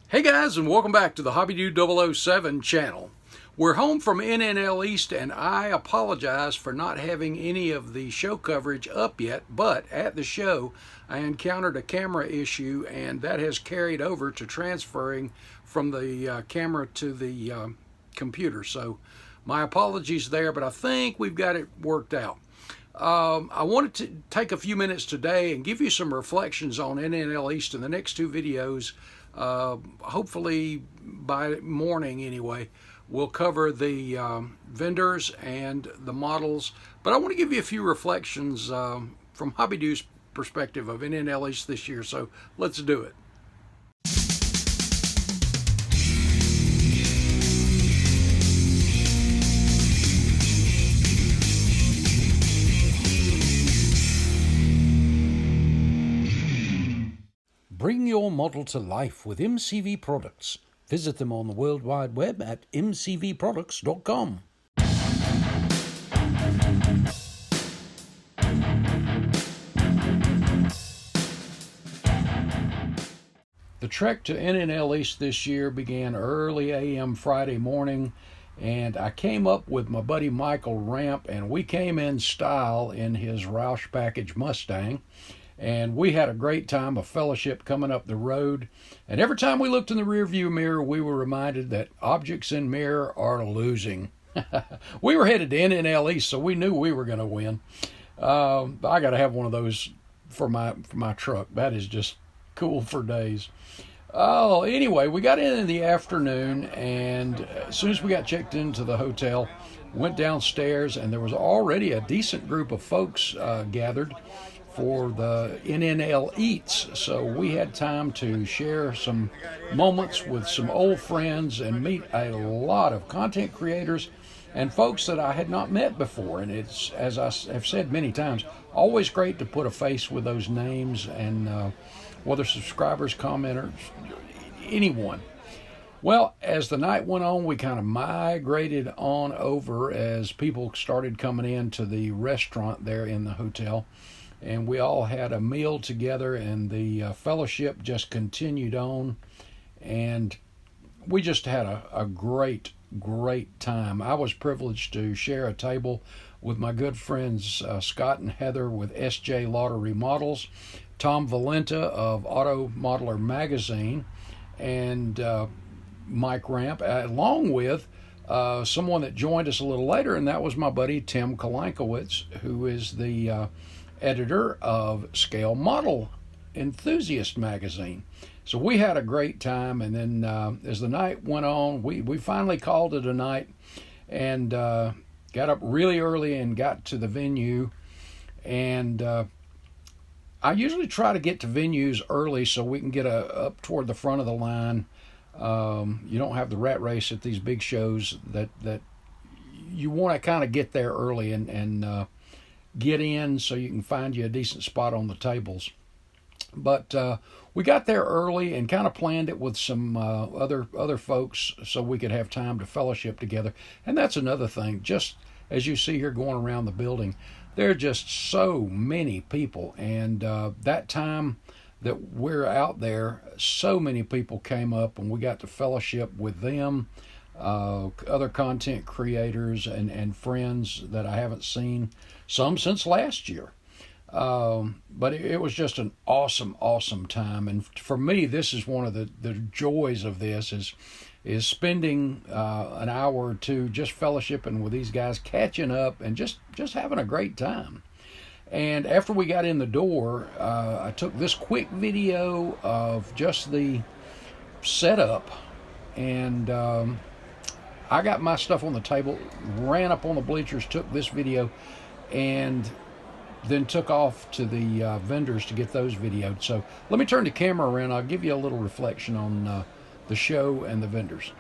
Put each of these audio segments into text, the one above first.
Hey guys, and welcome back to the HobbyDude 007 channel. We're home from NNL East, and I apologize for not having any of the show coverage up yet, but at the show I encountered a camera issue, and that has carried over to transferring from the camera to the computer. So my apologies there, but I think we've got it worked out. I wanted to take a few minutes today and give you some reflections on NNL East in the next two videos. Hopefully by morning anyway, we'll cover the vendors and the models. But I want to give you a few reflections from Hobby Dude's perspective of NNL East this year. So let's do it. Bring your model to life with MCV products. Visit them on the World Wide Web at mcvproducts.com. The trek to NNL East this year began early AM Friday morning, and I came up with my buddy Michael Ramp, and we came in style in his Roush package Mustang. And we had a great time of fellowship coming up the road. And every time we looked in the rearview mirror, we were reminded that objects in mirror are losing. We were headed to NNL East, so we knew we were going to win. I got to have one of those for my truck. That is just cool for days. Oh, anyway, we got in the afternoon, and as soon as we got checked into the hotel, went downstairs, and there was already a decent group of folks gathered for the NNL Eats. So we had time to share some moments with some old friends and meet a lot of content creators and folks that I had not met before. And it's, as I have said many times, always great to put a face with those names, and whether subscribers, commenters, anyone. Well, as the night went on, we kind of migrated on over as people started coming into the restaurant there in the hotel. And we all had a meal together, and the fellowship just continued on. And we just had a great time. I was privileged to share a table with my good friends Scott and Heather with SJ Lottery Models, Tom Valenta of Auto Modeler Magazine, and Mike Ramp, along with someone that joined us a little later, and that was my buddy Tim Kalankowitz, who is the editor of Scale Model Enthusiast magazine. So we had a great time, and then as the night went on, we finally called it a night, and got up really early and got to the venue. And I usually try to get to venues early so we can get up toward the front of the line. You don't have the rat race at these big shows that you want to kind of get there early and get in so you can find you a decent spot on the tables. But we got there early and kind of planned it with some other folks so we could have time to fellowship together. And that's another thing. Just as you see here going around the building, there are just so many people. And that time that we're out there, so many people came up, and we got to fellowship with them, other content creators and friends that I haven't seen, some since last year. But it was just an awesome time. And for me, this is one of the joys of this is spending an hour or two just fellowshipping with these guys, catching up, and just having a great time. And after we got in the door, I took this quick video of just the setup, and I got my stuff on the table, ran up on the bleachers, took this video, and then took off to the vendors to get those videoed. So let me turn the camera around. I'll give you a little reflection on the show and the vendors.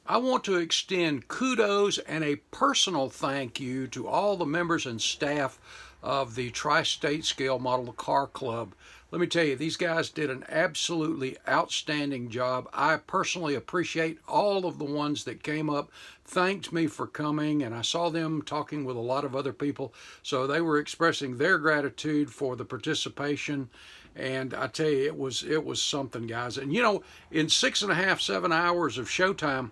I want to extend kudos and a personal thank you to all the members and staff of the Tri-State Scale Model Car Club. Let me tell you, these guys did an absolutely outstanding job. I personally appreciate all of the ones that came up, thanked me for coming, and I saw them talking with a lot of other people. So they were expressing their gratitude for the participation. And I tell you, it was something, guys. And you know, in 6.5, 7 hours of showtime,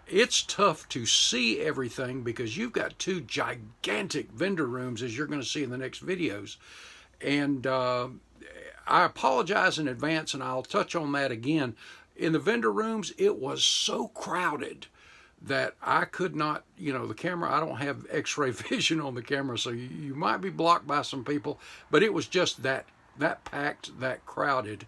it's tough to see everything because you've got two gigantic vendor rooms, as you're going to see in the next videos. And I apologize in advance, and I'll touch on that again. In the vendor rooms, it was so crowded that I could not, you know, the camera, I don't have x-ray vision on the camera, so you might be blocked by some people, but it was just that packed, that crowded.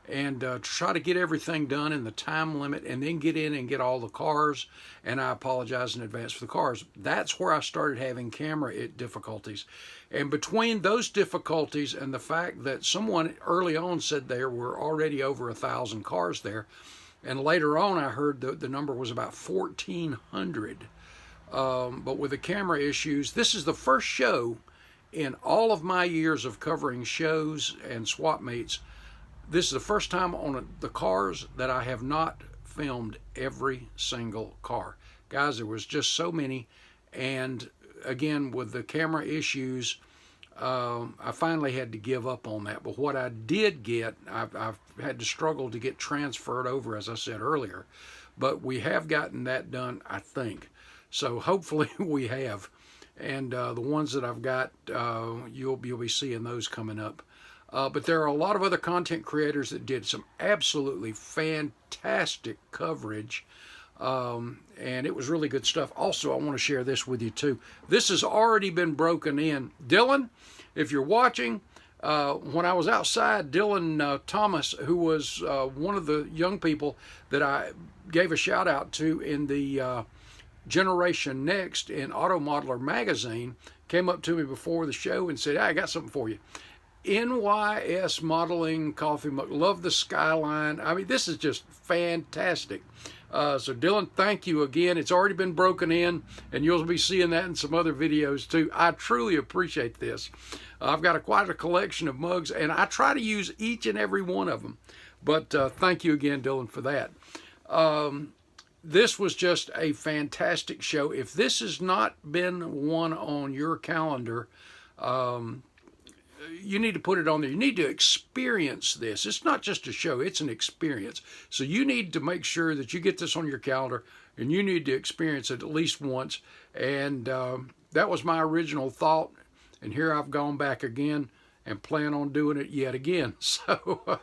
And try to get everything done in the time limit and then get in and get all the cars. And I apologize in advance for the cars. That's where I started having camera difficulties. And between those difficulties and the fact that someone early on said there were already over 1,000 cars there, and later on I heard the number was about 1,400. But with the camera issues, this is the first show in all of my years of covering shows and swap meets. This is the first time on the cars that I have not filmed every single car. Guys, there was just so many. And again, with the camera issues, I finally had to give up on that. But what I did get, I've had to struggle to get transferred over, as I said earlier. But we have gotten that done, I think. So hopefully we have. And the ones that I've got, you'll be seeing those coming up. But there are a lot of other content creators that did some absolutely fantastic coverage, and it was really good stuff. Also, I want to share this with you too. This has already been broken in. Dylan, if you're watching, when I was outside, Dylan Thomas, who was one of the young people that I gave a shout out to in the Generation Next in Auto Modeler magazine, came up to me before the show and said, "Hey, I got something for you. NYS Modeling Coffee Mug. Love the Skyline." I mean, this is just fantastic. So Dylan, thank you again. It's already been broken in, and you'll be seeing that in some other videos too. I truly appreciate this. I've got quite a collection of mugs, and I try to use each and every one of them. But thank you again, Dylan, for that. This was just a fantastic show. If this has not been one on your calendar, you need to put it on there. You need to experience this. It's not just a show, it's an experience. So you need to make sure that you get this on your calendar, and you need to experience it at least once. And that was my original thought, and here I've gone back again and plan on doing it yet again. So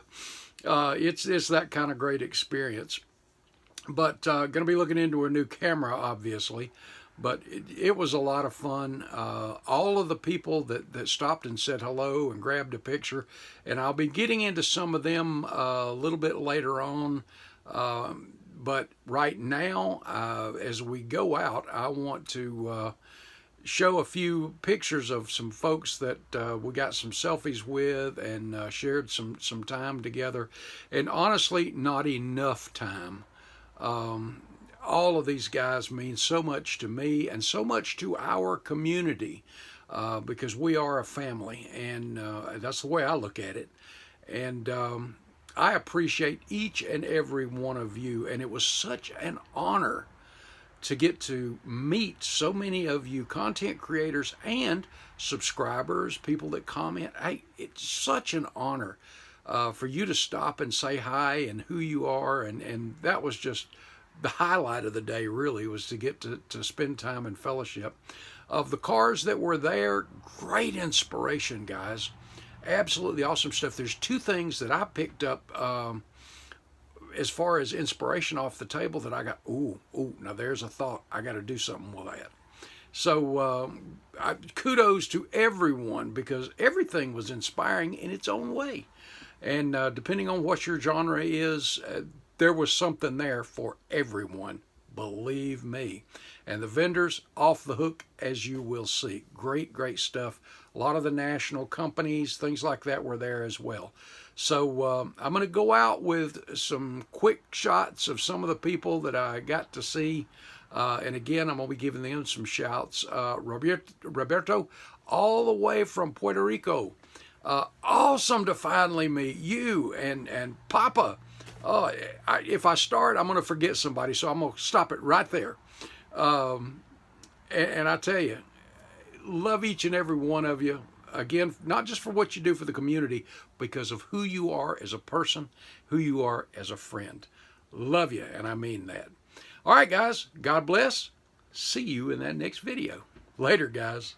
it's that kind of great experience. But going to be looking into a new camera, obviously. But it was a lot of fun. All of the people that stopped and said hello and grabbed a picture, and I'll be getting into some of them a little bit later on. But right now, as we go out, I want to show a few pictures of some folks that we got some selfies with and shared some time together. And honestly, not enough time. All of these guys mean so much to me and so much to our community because we are a family, and that's the way I look at it. And I appreciate each and every one of you, and it was such an honor to get to meet so many of you content creators and subscribers, people that comment. Hey, it's such an honor for you to stop and say hi and who you are, and that was just the highlight of the day, really, was to get to spend time in fellowship. Of the cars that were there, great inspiration, guys. Absolutely awesome stuff. There's two things that I picked up as far as inspiration off the table that I got, now there's a thought. I got to do something with that. So kudos to everyone, because everything was inspiring in its own way. And depending on what your genre is, there was something there for everyone, believe me. And the vendors, off the hook, as you will see. Great, great stuff. A lot of the national companies, things like that, were there as well. So I'm going to go out with some quick shots of some of the people that I got to see. And again, I'm going to be giving them some shouts. Roberto, all the way from Puerto Rico. Awesome to finally meet you and Papa. If I start, I'm going to forget somebody, so I'm going to stop it right there. And I tell you, love each and every one of you. again, not just for what you do for the community, because of who you are as a person, who you are as a friend. Love you, and I mean that. All right, guys, God bless. See you in that next video. Later, guys.